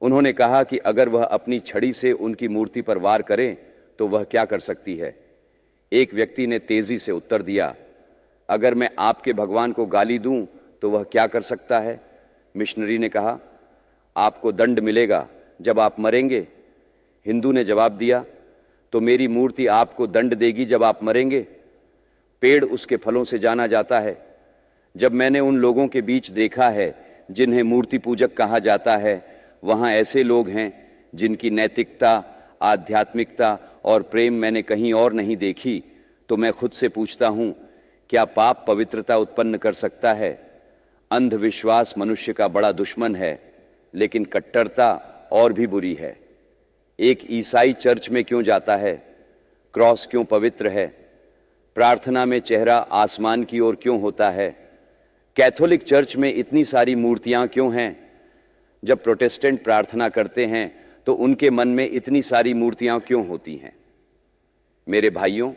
S1: उन्होंने कहा कि अगर वह अपनी छड़ी से उनकी मूर्ति पर वार करें तो वह क्या कर सकती है। एक व्यक्ति ने तेजी से उत्तर दिया, अगर मैं आपके भगवान को गाली दूं तो वह क्या कर सकता है। मिशनरी ने कहा, आपको दंड मिलेगा जब आप मरेंगे। हिंदू ने जवाब दिया, तो मेरी मूर्ति आपको दंड देगी जब आप मरेंगे। पेड़ उसके फलों से जाना जाता है। जब मैंने उन लोगों के बीच देखा है जिन्हें मूर्ति पूजक कहा जाता है, वहां ऐसे लोग हैं जिनकी नैतिकता, आध्यात्मिकता और प्रेम मैंने कहीं और नहीं देखी, तो मैं खुद से पूछता हूं, क्या पाप पवित्रता उत्पन्न कर सकता है। अंधविश्वास मनुष्य का बड़ा दुश्मन है, लेकिन कट्टरता और भी बुरी है। एक ईसाई चर्च में क्यों जाता है? क्रॉस क्यों पवित्र है? प्रार्थना में चेहरा आसमान की ओर क्यों होता है? कैथोलिक चर्च में इतनी सारी मूर्तियां क्यों हैं? जब प्रोटेस्टेंट प्रार्थना करते हैं तो उनके मन में इतनी सारी मूर्तियां क्यों होती हैं? मेरे भाइयों,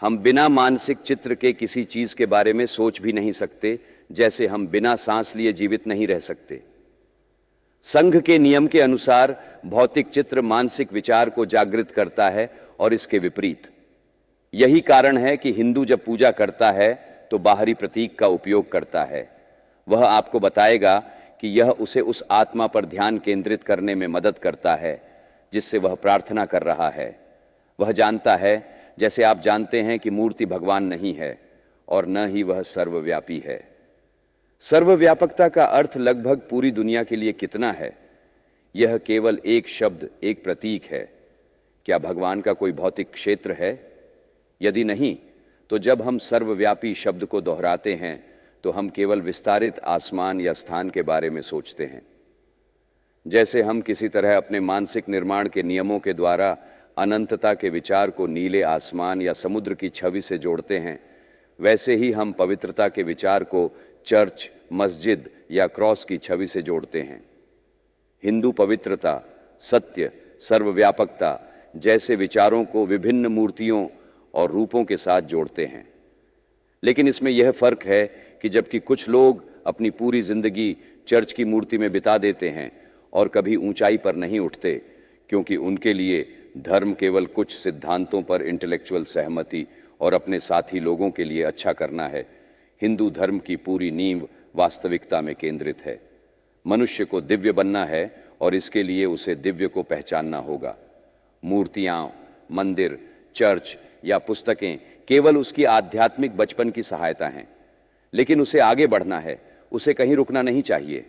S1: हम बिना मानसिक चित्र के किसी चीज के बारे में सोच भी नहीं सकते, जैसे हम बिना सांस लिए जीवित नहीं रह सकते। संघ के नियम के अनुसार भौतिक चित्र मानसिक विचार को जागृत करता है और इसके विपरीत। यही कारण है कि हिंदू जब पूजा करता है तो बाहरी प्रतीक का उपयोग करता है। वह आपको बताएगा कि यह उसे उस आत्मा पर ध्यान केंद्रित करने में मदद करता है जिससे वह प्रार्थना कर रहा है। वह जानता है, जैसे आप जानते हैं कि मूर्ति भगवान नहीं है और न ही वह सर्वव्यापी है। सर्वव्यापकता का अर्थ लगभग पूरी दुनिया के लिए कितना है? यह केवल एक शब्द, एक प्रतीक है। क्या भगवान का कोई भौतिक क्षेत्र है? यदि नहीं, तो जब हम सर्वव्यापी शब्द को दोहराते हैं तो हम केवल विस्तारित आसमान या स्थान के बारे में सोचते हैं। जैसे हम किसी तरह अपने मानसिक निर्माण के नियमों के द्वारा अनंतता के विचार को नीले आसमान या समुद्र की छवि से जोड़ते हैं, वैसे ही हम पवित्रता के विचार को चर्च, मस्जिद या क्रॉस की छवि से जोड़ते हैं। हिंदू पवित्रता, सत्य, सर्वव्यापकता जैसे विचारों को विभिन्न मूर्तियों और रूपों के साथ जोड़ते हैं। लेकिन इसमें यह फर्क है कि जबकि कुछ लोग अपनी पूरी जिंदगी चर्च की मूर्ति में बिता देते हैं और कभी ऊंचाई पर नहीं उठते, क्योंकि उनके लिए धर्म केवल कुछ सिद्धांतों पर इंटेलेक्चुअल सहमति और अपने साथी लोगों के लिए अच्छा करना है, हिंदू धर्म की पूरी नींव वास्तविकता में केंद्रित है। मनुष्य को दिव्य बनना है और इसके लिए उसे दिव्य को पहचानना होगा। मूर्तियां, मंदिर, चर्च या पुस्तकें केवल उसकी आध्यात्मिक बचपन की सहायता हैं, लेकिन उसे आगे बढ़ना है, उसे कहीं रुकना नहीं चाहिए।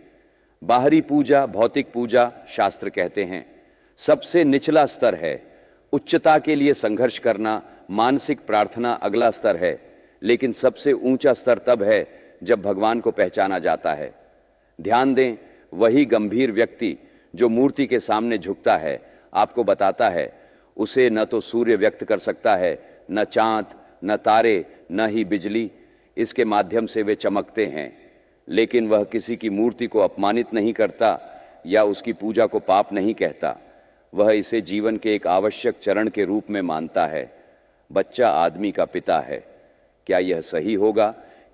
S1: बाहरी पूजा, भौतिक पूजा, शास्त्र कहते हैं, सबसे निचला स्तर है। उच्चता के लिए संघर्ष करना, मानसिक प्रार्थना अगला स्तर है, लेकिन सबसे ऊंचा स्तर तब है जब भगवान को पहचाना जाता है। ध्यान दें, वही गंभीर व्यक्ति जो मूर्ति के सामने झुकता है, आपको बताता है उसे न तो सूर्य व्यक्त कर सकता है, न चांद, न तारे, न ही बिजली। इसके माध्यम से वे चमकते हैं, लेकिन वह किसी की मूर्ति को अपमानित नहीं करता या उसकी पूजा को पाप नहीं कहता। वह इसे जीवन के एक आवश्यक चरण के रूप में मानता है। बच्चा आदमी का पिता है। क्या यह सही होगा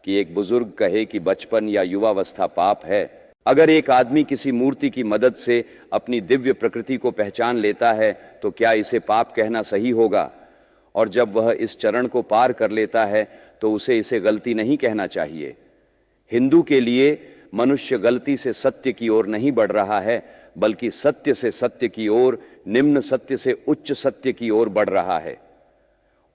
S1: कि एक बुजुर्ग कहे कि बचपन या युवावस्था पाप है? अगर एक आदमी किसी मूर्ति की मदद से अपनी दिव्य प्रकृति को पहचान लेता है तो क्या इसे पाप कहना सही होगा? और जब वह इस चरण को पार कर लेता है तो उसे इसे गलती नहीं कहना चाहिए। हिंदू के लिए मनुष्य गलती से सत्य की ओर नहीं बढ़ रहा है, बल्कि सत्य से सत्य की ओर, निम्न सत्य से उच्च सत्य की ओर बढ़ रहा है।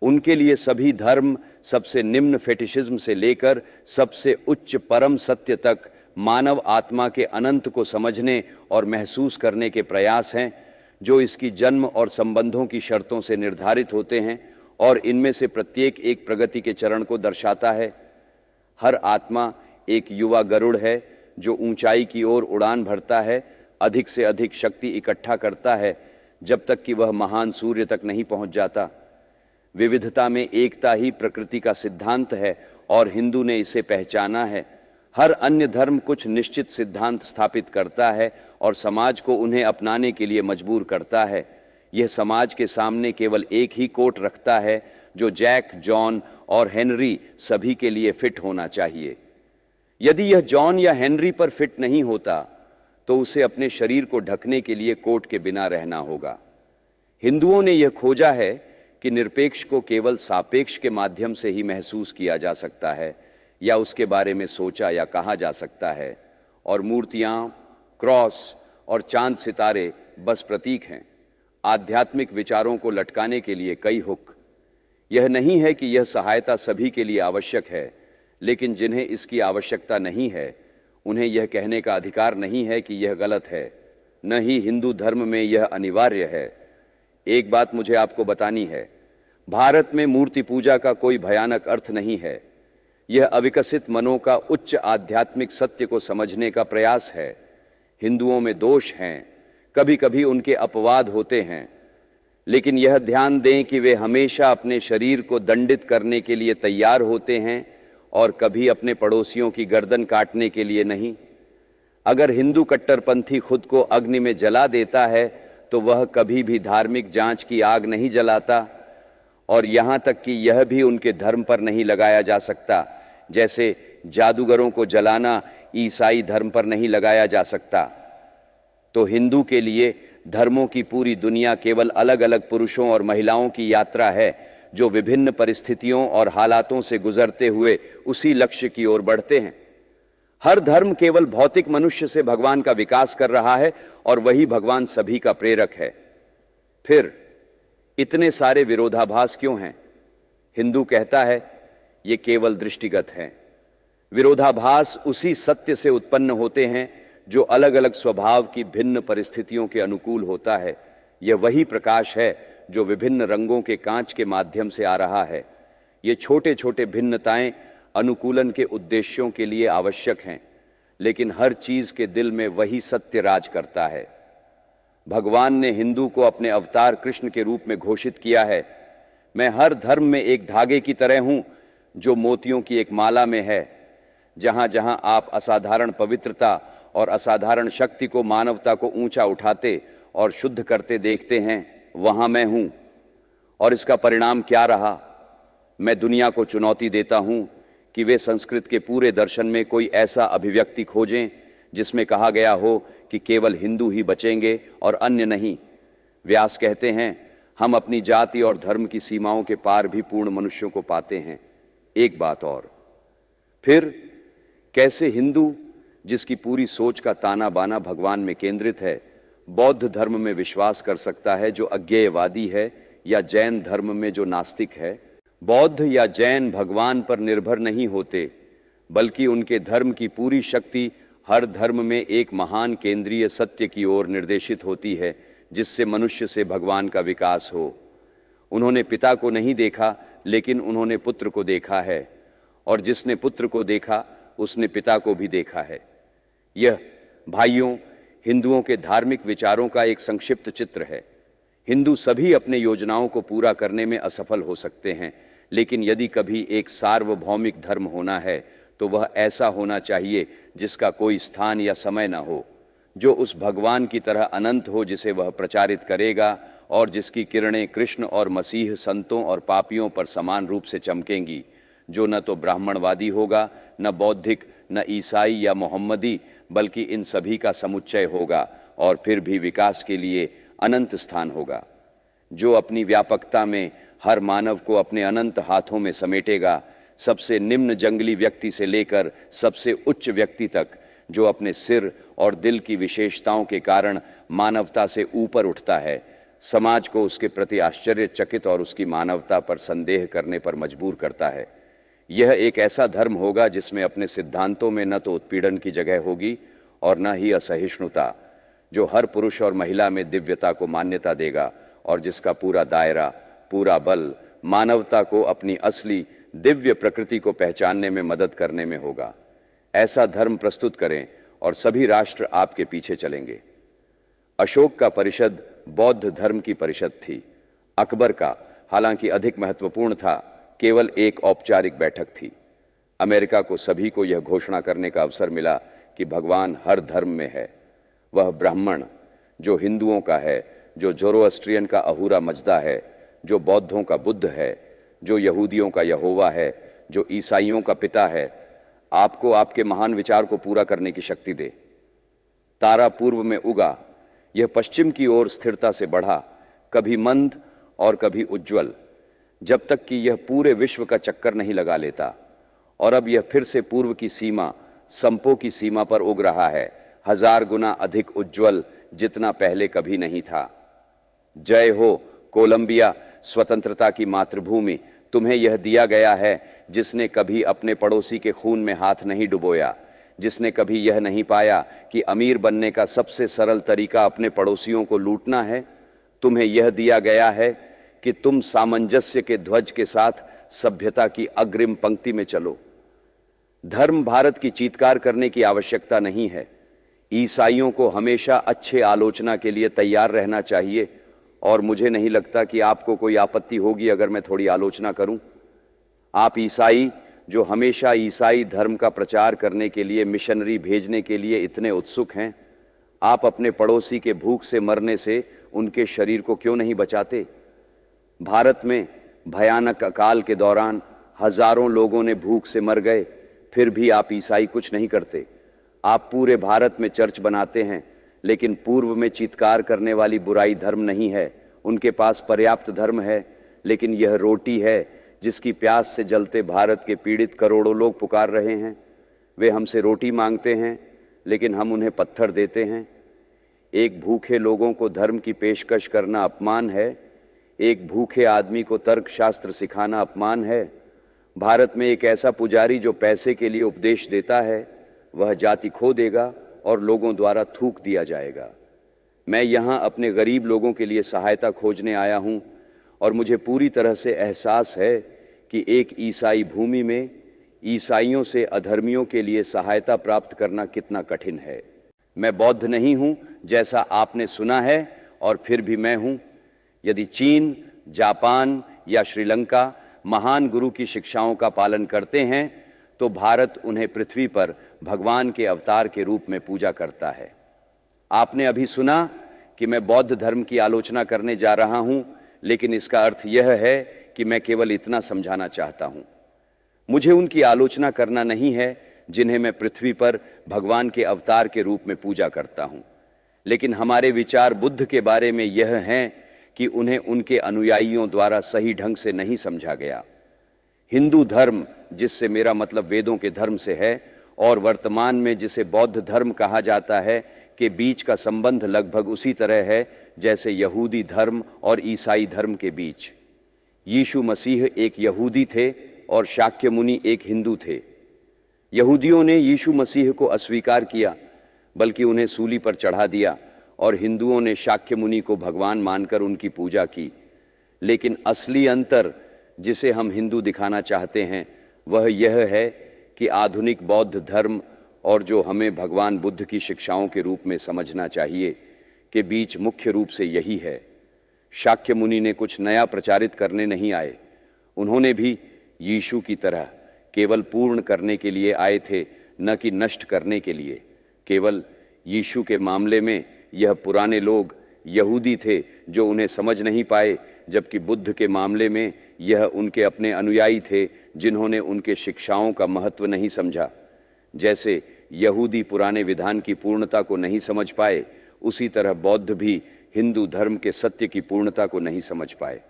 S1: उनके लिए सभी धर्म सबसे निम्न फेटिशिज्म से लेकर सबसे उच्च परम सत्य तक मानव आत्मा के अनंत को समझने और महसूस करने के प्रयास हैं, जो इसकी जन्म और संबंधों की शर्तों से निर्धारित होते हैं, और इनमें से प्रत्येक एक प्रगति के चरण को दर्शाता है। हर आत्मा एक युवा गरुड़ है जो ऊंचाई की ओर उड़ान भरता है, अधिक से अधिक शक्ति इकट्ठा करता है, जब तक कि वह महान सूर्य तक नहीं पहुंच जाता। विविधता में एकता ही प्रकृति का सिद्धांत है और हिंदू ने इसे पहचाना है। हर अन्य धर्म कुछ निश्चित सिद्धांत स्थापित करता है और समाज को उन्हें अपनाने के लिए मजबूर करता है। यह समाज के सामने केवल एक ही कोट रखता है जो जैक, जॉन और हेनरी सभी के लिए फिट होना चाहिए। यदि यह जॉन या हेनरी पर फिट नहीं होता तो उसे अपने शरीर को ढकने के लिए कोट के बिना रहना होगा। हिंदुओं ने यह खोजा है कि निरपेक्ष को केवल सापेक्ष के माध्यम से ही महसूस किया जा सकता है या उसके बारे में सोचा या कहा जा सकता है, और मूर्तियां, क्रॉस और चांद सितारे बस प्रतीक हैं, आध्यात्मिक विचारों को लटकाने के लिए कई हुक। यह नहीं है कि यह सहायता सभी के लिए आवश्यक है, लेकिन जिन्हें इसकी आवश्यकता नहीं है उन्हें यह कहने का अधिकार नहीं है कि यह गलत है। न ही हिंदू धर्म में यह अनिवार्य है। एक बात मुझे आपको बतानी है, भारत में मूर्ति पूजा का कोई भयानक अर्थ नहीं है। यह अविकसित मनों का उच्च आध्यात्मिक सत्य को समझने का प्रयास है। हिंदुओं में दोष हैं, कभी कभी उनके अपवाद होते हैं, लेकिन यह ध्यान दें कि वे हमेशा अपने शरीर को दंडित करने के लिए तैयार होते हैं और कभी अपने पड़ोसियों की गर्दन काटने के लिए नहीं। अगर हिंदू कट्टरपंथी खुद को अग्नि में जला देता है तो वह कभी भी धार्मिक जांच की आग नहीं जलाता, और यहां तक कि यह भी उनके धर्म पर नहीं लगाया जा सकता, जैसे जादूगरों को जलाना ईसाई धर्म पर नहीं लगाया जा सकता। तो हिंदू के लिए धर्मों की पूरी दुनिया केवल अलग अलग पुरुषों और महिलाओं की यात्रा है जो विभिन्न परिस्थितियों और हालातों से गुजरते हुए उसी लक्ष्य की ओर बढ़ते हैं। हर धर्म केवल भौतिक मनुष्य से भगवान का विकास कर रहा है और वही भगवान सभी का प्रेरक है। फिर इतने सारे विरोधाभास क्यों हैं? हिंदू कहता है ये केवल दृष्टिगत है। विरोधाभास उसी सत्य से उत्पन्न होते हैं जो अलग अलग स्वभाव की भिन्न परिस्थितियों के अनुकूल होता है। यह वही प्रकाश है जो विभिन्न रंगों के कांच के माध्यम से आ रहा है। ये छोटे छोटे भिन्नताएं अनुकूलन के उद्देश्यों के लिए आवश्यक हैं, लेकिन हर चीज के दिल में वही सत्य राज करता है। भगवान ने हिंदू को अपने अवतार कृष्ण के रूप में घोषित किया है। मैं हर धर्म में एक धागे की तरह हूं जो मोतियों की एक माला में है। जहां जहां आप असाधारण पवित्रता और असाधारण शक्ति को, मानवता को ऊंचा उठाते और शुद्ध करते देखते हैं, वहां मैं हूं। और इसका परिणाम क्या रहा? मैं दुनिया को चुनौती देता हूं कि वे संस्कृत के पूरे दर्शन में कोई ऐसा अभिव्यक्ति खोजें जिसमें कहा गया हो कि केवल हिंदू ही बचेंगे और अन्य नहीं। व्यास कहते हैं, हम अपनी जाति और धर्म की सीमाओं के पार भी पूर्ण मनुष्यों को पाते हैं। एक बात और, फिर कैसे हिंदू जिसकी पूरी सोच का ताना बाना भगवान में केंद्रित है, बौद्ध धर्म में विश्वास कर सकता है जो अज्ञेयवादी है, या जैन धर्म में जो नास्तिक है? बौद्ध या जैन भगवान पर निर्भर नहीं होते, बल्कि उनके धर्म की पूरी शक्ति हर धर्म में एक महान केंद्रीय सत्य की ओर निर्देशित होती है, जिससे मनुष्य से भगवान का विकास हो। उन्होंने पिता को नहीं देखा, लेकिन उन्होंने पुत्र को देखा है, और जिसने पुत्र को देखा उसने पिता को भी देखा है। यह, भाइयों, हिंदुओं के धार्मिक विचारों का एक संक्षिप्त चित्र है। हिंदू सभी अपने योजनाओं को पूरा करने में असफल हो सकते हैं, लेकिन यदि कभी एक सार्वभौमिक धर्म होना है तो वह ऐसा होना चाहिए जिसका कोई स्थान या समय न हो, जो उस भगवान की तरह अनंत हो जिसे वह प्रचारित करेगा, और जिसकी किरणें कृष्ण और मसीह, संतों और पापियों पर समान रूप से चमकेंगी, जो न तो ब्राह्मणवादी होगा, न बौद्धिक, न ईसाई या मोहम्मदी, बल्कि इन सभी का समुच्चय होगा और फिर भी विकास के लिए अनंत स्थान होगा। जो अपनी व्यापकता में हर मानव को अपने अनंत हाथों में समेटेगा, सबसे निम्न जंगली व्यक्ति से लेकर सबसे उच्च व्यक्ति तक, जो अपने सिर और दिल की विशेषताओं के कारण मानवता से ऊपर उठता है, समाज को उसके प्रति आश्चर्यचकित और उसकी मानवता पर संदेह करने पर मजबूर करता है। यह एक ऐसा धर्म होगा जिसमें अपने सिद्धांतों में न तो उत्पीड़न की जगह होगी और न ही असहिष्णुता, जो हर पुरुष और महिला में दिव्यता को मान्यता देगा और जिसका पूरा दायरा, पूरा बल मानवता को अपनी असली दिव्य प्रकृति को पहचानने में मदद करने में होगा। ऐसा धर्म प्रस्तुत करें और सभी राष्ट्र आपके पीछे चलेंगे। अशोक का परिषद बौद्ध धर्म की परिषद थी। अकबर का, हालांकि अधिक महत्वपूर्ण था, केवल एक औपचारिक बैठक थी। अमेरिका को सभी को यह घोषणा करने का अवसर मिला कि भगवान हर धर्म में है। वह ब्राह्मण, जो हिंदुओं का है, जो जोरोअस्ट्रियन का अहूरा मजदा है, जो बौद्धों का बुद्ध है, जो यहूदियों का यहोवा है, जो ईसाइयों का पिता है, आपको आपके महान विचार को पूरा करने की शक्ति दे। तारा पूर्व में उगा, यह पश्चिम की ओर स्थिरता से बढ़ा, कभी मंद और कभी उज्ज्वल, जब तक कि यह पूरे विश्व का चक्कर नहीं लगा लेता। और अब यह फिर से पूर्व की सीमा, संपो की सीमा पर उग रहा है, 1000 गुना अधिक उज्ज्वल, जितना पहले कभी नहीं था। जय हो कोलंबिया, स्वतंत्रता की मातृभूमि। तुम्हें यह दिया गया है जिसने कभी अपने पड़ोसी के खून में हाथ नहीं डुबोया, जिसने कभी यह नहीं पाया कि अमीर बनने का सबसे सरल तरीका अपने पड़ोसियों को लूटना है। तुम्हें यह दिया गया है कि तुम सामंजस्य के ध्वज के साथ सभ्यता की अग्रिम पंक्ति में चलो। धर्म भारत की चीत्कार करने की आवश्यकता नहीं है। ईसाइयों को हमेशा अच्छे आलोचना के लिए तैयार रहना चाहिए और मुझे नहीं लगता कि आपको कोई आपत्ति होगी अगर मैं थोड़ी आलोचना करूं। आप ईसाई, जो हमेशा ईसाई धर्म का प्रचार करने के लिए मिशनरी भेजने के लिए इतने उत्सुक हैं, आप अपने पड़ोसी के भूख से मरने से उनके शरीर को क्यों नहीं बचाते? भारत में भयानक अकाल के दौरान हजारों लोगों ने भूख से मर गए, फिर भी आप ईसाई कुछ नहीं करते। आप पूरे भारत में चर्च बनाते हैं, लेकिन पूर्व में चीत्कार करने वाली बुराई धर्म नहीं है। उनके पास पर्याप्त धर्म है, लेकिन यह रोटी है जिसकी प्यास से जलते भारत के पीड़ित करोड़ों लोग पुकार रहे हैं। वे हमसे रोटी मांगते हैं, लेकिन हम उन्हें पत्थर देते हैं। एक भूखे लोगों को धर्म की पेशकश करना अपमान है। एक भूखे आदमी को तर्कशास्त्र सिखाना अपमान है। भारत में एक ऐसा पुजारी जो पैसे के लिए उपदेश देता है, वह जाति खो देगा और लोगों द्वारा थूक दिया जाएगा। मैं यहाँ अपने गरीब लोगों के लिए सहायता खोजने आया हूँ और मुझे पूरी तरह से एहसास है कि एक ईसाई भूमि में ईसाइयों से अधर्मियों के लिए सहायता प्राप्त करना कितना कठिन है। मैं बौद्ध नहीं हूँ जैसा आपने सुना है, और फिर भी मैं हूँ। यदि चीन, जापान या श्रीलंका महान गुरु की शिक्षाओं का पालन करते हैं, तो भारत उन्हें पृथ्वी पर भगवान के अवतार के रूप में पूजा करता है। आपने अभी सुना कि मैं बौद्ध धर्म की आलोचना करने जा रहा हूं, लेकिन इसका अर्थ यह है कि मैं केवल इतना समझाना चाहता हूं। मुझे उनकी आलोचना करना नहीं है जिन्हें मैं पृथ्वी पर भगवान के अवतार के रूप में पूजा करता हूं, लेकिन हमारे विचार बुद्ध के बारे में यह हैं कि उन्हें उनके अनुयायियों द्वारा सही ढंग से नहीं समझा गया। हिंदू धर्म, जिससे मेरा मतलब वेदों के धर्म से है, और वर्तमान में जिसे बौद्ध धर्म कहा जाता है, के बीच का संबंध लगभग उसी तरह है जैसे यहूदी धर्म और ईसाई धर्म के बीच। यीशु मसीह एक यहूदी थे और शाक्य मुनि एक हिंदू थे। यहूदियों ने यीशु मसीह को अस्वीकार किया, बल्कि उन्हें सूली पर चढ़ा दिया, और हिंदुओं ने शाक्य मुनि को भगवान मानकर उनकी पूजा की। लेकिन असली अंतर जिसे हम हिंदू दिखाना चाहते हैं वह यह है कि आधुनिक बौद्ध धर्म और जो हमें भगवान बुद्ध की शिक्षाओं के रूप में समझना चाहिए के बीच मुख्य रूप से यही है। शाक्य मुनि ने कुछ नया प्रचारित करने नहीं आए। उन्होंने भी यीशु की तरह केवल पूर्ण करने के लिए आए थे, न कि नष्ट करने के लिए। केवल यीशु के मामले में यह पुराने लोग यहूदी थे जो उन्हें समझ नहीं पाए, जबकि बुद्ध के मामले में यह उनके अपने अनुयायी थे जिन्होंने उनके शिक्षाओं का महत्व नहीं समझा। जैसे यहूदी पुराने विधान की पूर्णता को नहीं समझ पाए, उसी तरह बौद्ध भी हिंदू धर्म के सत्य की पूर्णता को नहीं समझ पाए।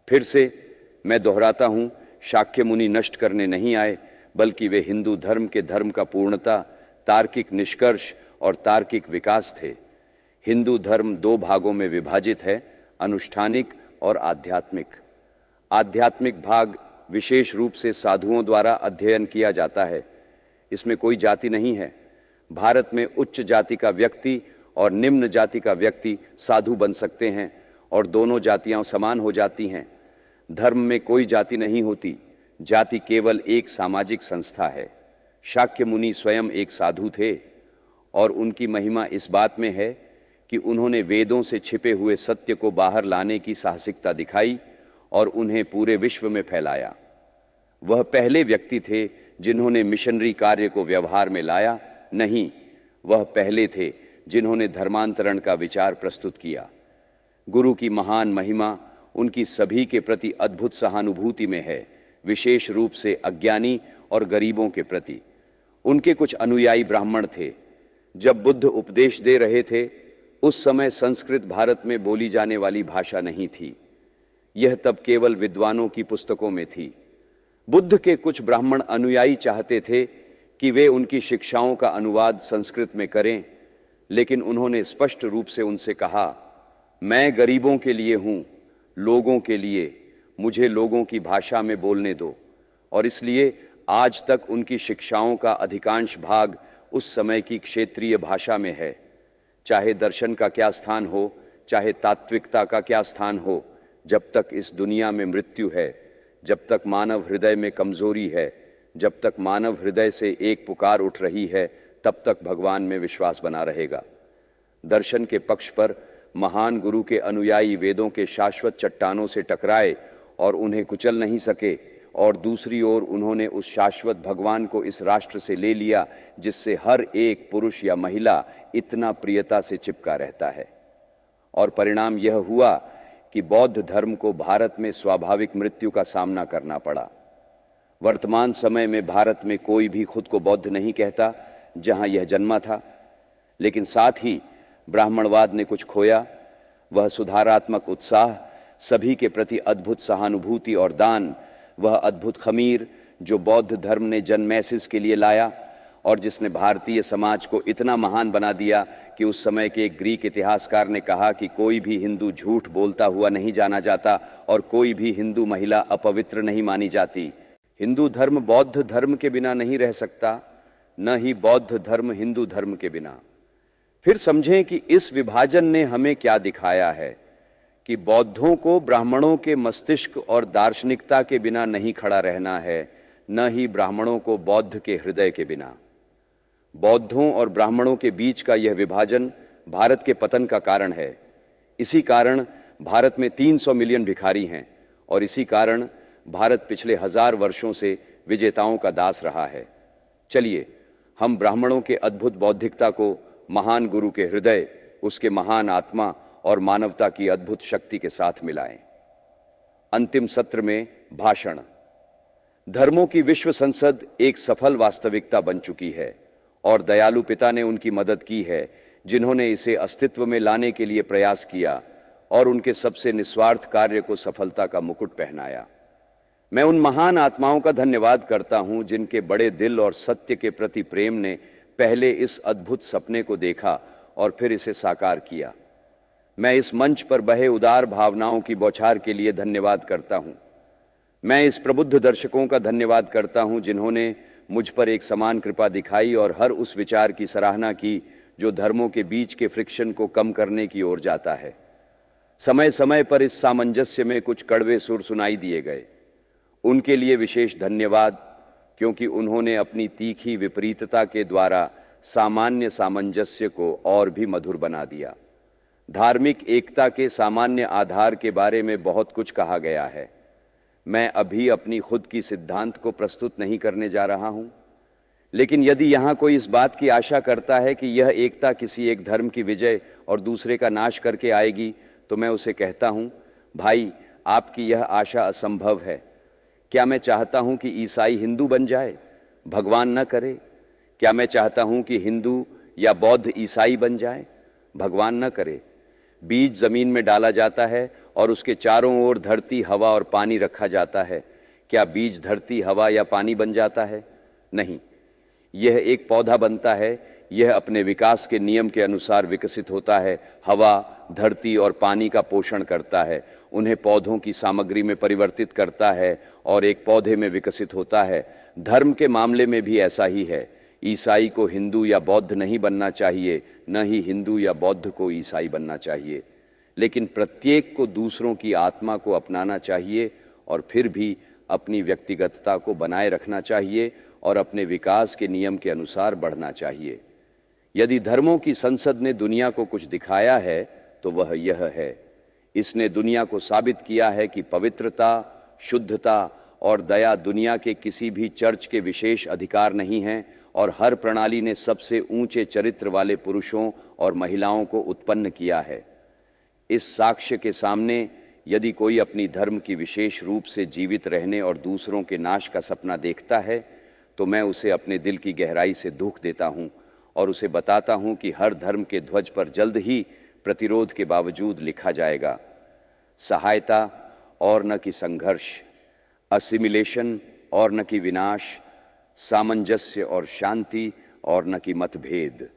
S1: फिर से मैं दोहराता हूं, शाक्य मुनि नष्ट करने नहीं आए, बल्कि वे हिंदू धर्म के धर्म का पूर्णता, तार्किक निष्कर्ष और तार्किक विकास थे। हिंदू धर्म दो भागों में विभाजित है, अनुष्ठानिक और आध्यात्मिक। आध्यात्मिक भाग विशेष रूप से साधुओं द्वारा अध्ययन किया जाता है। इसमें कोई जाति नहीं है। भारत में उच्च जाति का व्यक्ति और निम्न जाति का व्यक्ति साधु बन सकते हैं और दोनों जातियां समान हो जाती हैं। धर्म में कोई जाति नहीं होती, जाति केवल एक सामाजिक संस्था है। शाक्य मुनि स्वयं एक साधु थे और उनकी महिमा इस बात में है कि उन्होंने वेदों से छिपे हुए सत्य को बाहर लाने की साहसिकता दिखाई और उन्हें पूरे विश्व में फैलाया। वह पहले व्यक्ति थे जिन्होंने मिशनरी कार्य को व्यवहार में लाया, नहीं, वह पहले थे जिन्होंने धर्मांतरण का विचार प्रस्तुत किया। गुरु की महान महिमा उनकी सभी के प्रति अद्भुत सहानुभूति में है, विशेष रूप से अज्ञानी और गरीबों के प्रति। उनके कुछ अनुयायी ब्राह्मण थे। जब बुद्ध उपदेश दे रहे थे, उस समय संस्कृत भारत में बोली जाने वाली भाषा नहीं थी। यह तब केवल विद्वानों की पुस्तकों में थी। बुद्ध के कुछ ब्राह्मण अनुयायी चाहते थे कि वे उनकी शिक्षाओं का अनुवाद संस्कृत में करें, लेकिन उन्होंने स्पष्ट रूप से उनसे कहा, मैं गरीबों के लिए हूं, लोगों के लिए, मुझे लोगों की भाषा में बोलने दो। और इसलिए आज तक उनकी शिक्षाओं का अधिकांश भाग उस समय की क्षेत्रीय भाषा में है। चाहे दर्शन का क्या स्थान हो, चाहे तात्विकता का क्या स्थान हो, जब तक इस दुनिया में मृत्यु है, जब तक मानव हृदय में कमजोरी है, जब तक मानव हृदय से एक पुकार उठ रही है, तब तक भगवान में विश्वास बना रहेगा। दर्शन के पक्ष पर महान गुरु के अनुयायी वेदों के शाश्वत चट्टानों से टकराए और उन्हें कुचल नहीं सके, और दूसरी ओर उन्होंने उस शाश्वत भगवान को इस राष्ट्र से ले लिया जिससे हर एक पुरुष या महिला इतना प्रियता से चिपका रहता है। और परिणाम यह हुआ कि बौद्ध धर्म को भारत में स्वाभाविक मृत्यु का सामना करना पड़ा। वर्तमान समय में भारत में कोई भी खुद को बौद्ध नहीं कहता जहां यह जन्मा था, लेकिन साथ ही ब्राह्मणवाद ने कुछ खोया। वह सुधारात्मक उत्साह, सभी के प्रति अद्भुत सहानुभूति और दान, वह अद्भुत खमीर जो बौद्ध धर्म ने जनमैसिस के लिए लाया और जिसने भारतीय समाज को इतना महान बना दिया कि उस समय के एक ग्रीक इतिहासकार ने कहा कि कोई भी हिंदू झूठ बोलता हुआ नहीं जाना जाता और कोई भी हिंदू महिला अपवित्र नहीं मानी जाती। हिंदू धर्म बौद्ध धर्म के बिना नहीं रह सकता, न ही बौद्ध धर्म हिंदू धर्म के बिना। फिर समझें कि इस विभाजन ने हमें क्या दिखाया है कि बौद्धों को ब्राह्मणों के मस्तिष्क और दार्शनिकता के बिना नहीं खड़ा रहना है, न ही ब्राह्मणों को बौद्ध के हृदय के बिना। बौद्धों और ब्राह्मणों के बीच का यह विभाजन भारत के पतन का कारण है। इसी कारण भारत में 300 मिलियन भिखारी हैं और इसी कारण भारत पिछले 1000 वर्षों से विजेताओं का दास रहा है। चलिए हम ब्राह्मणों के अद्भुत बौद्धिकता को महान गुरु के हृदय, उसके महान आत्मा और मानवता की अद्भुत शक्ति के साथ मिलाएं। अंतिम सत्र में भाषण। धर्मों की विश्व संसद एक सफल वास्तविकता बन चुकी है और दयालु पिता ने उनकी मदद की है, जिन्होंने इसे अस्तित्व में लाने के लिए प्रयास किया और उनके सबसे निस्वार्थ कार्य को सफलता का मुकुट पहनाया। मैं उन महान आत्माओं का धन्यवाद करता हूं जिनके बड़े दिल और सत्य के प्रति प्रेम ने पहले इस अद्भुत सपने को देखा और फिर इसे साकार किया। मैं इस मंच पर बहे उदार भावनाओं की बौछार के लिए धन्यवाद करता हूं। मैं इस प्रबुद्ध दर्शकों का धन्यवाद करता हूं जिन्होंने मुझ पर एक समान कृपा दिखाई और हर उस विचार की सराहना की जो धर्मों के बीच के फ्रिक्शन को कम करने की ओर जाता है। समय समय पर इस सामंजस्य में कुछ कड़वे सुर सुनाई दिए गए। उनके लिए विशेष धन्यवाद, क्योंकि उन्होंने अपनी तीखी विपरीतता के द्वारा सामान्य सामंजस्य को और भी मधुर बना दिया। धार्मिक एकता के सामान्य आधार के बारे में बहुत कुछ कहा गया है। मैं अभी अपनी खुद की सिद्धांत को प्रस्तुत नहीं करने जा रहा हूं, लेकिन यदि यहां कोई इस बात की आशा करता है कि यह एकता किसी एक धर्म की विजय और दूसरे का नाश करके आएगी, तो मैं उसे कहता हूं, भाई, आपकी यह आशा असंभव है। क्या मैं चाहता हूं कि ईसाई हिंदू बन जाए? भगवान न करे। क्या मैं चाहता हूं कि हिंदू या बौद्ध ईसाई बन जाए? भगवान न करे। बीज जमीन में डाला जाता है और उसके चारों ओर धरती, हवा और पानी रखा जाता है। क्या बीज धरती, हवा या पानी बन जाता है? नहीं, यह एक पौधा बनता है। यह अपने विकास के नियम के अनुसार विकसित होता है। हवा, धरती और पानी का पोषण करता है, उन्हें पौधों की सामग्री में परिवर्तित करता है और एक पौधे में विकसित होता है। धर्म के मामले में भी ऐसा ही है। ईसाई को हिंदू या बौद्ध नहीं बनना चाहिए, न ही हिंदू या बौद्ध को ईसाई बनना चाहिए, लेकिन प्रत्येक को दूसरों की आत्मा को अपनाना चाहिए और फिर भी अपनी व्यक्तिगतता को बनाए रखना चाहिए और अपने विकास के नियम के अनुसार बढ़ना चाहिए। यदि धर्मों की संसद ने दुनिया को कुछ दिखाया है तो वह यह है। इसने दुनिया को साबित किया है कि पवित्रता, शुद्धता और दया दुनिया के किसी भी चर्च के विशेष अधिकार नहीं हैं और हर प्रणाली ने सबसे ऊंचे चरित्र वाले पुरुषों और महिलाओं को उत्पन्न किया है। इस साक्ष्य के सामने यदि कोई अपनी धर्म की विशेष रूप से जीवित रहने और दूसरों के नाश का सपना देखता है तो मैं उसे अपने दिल की गहराई से दुख देता हूं और उसे बताता हूं कि हर धर्म के ध्वज पर जल्द ही प्रतिरोध के बावजूद लिखा जाएगा, सहायता और न कि संघर्ष, असिमिलेशन और न कि विनाश, सामंजस्य और शांति और न कि मतभेद।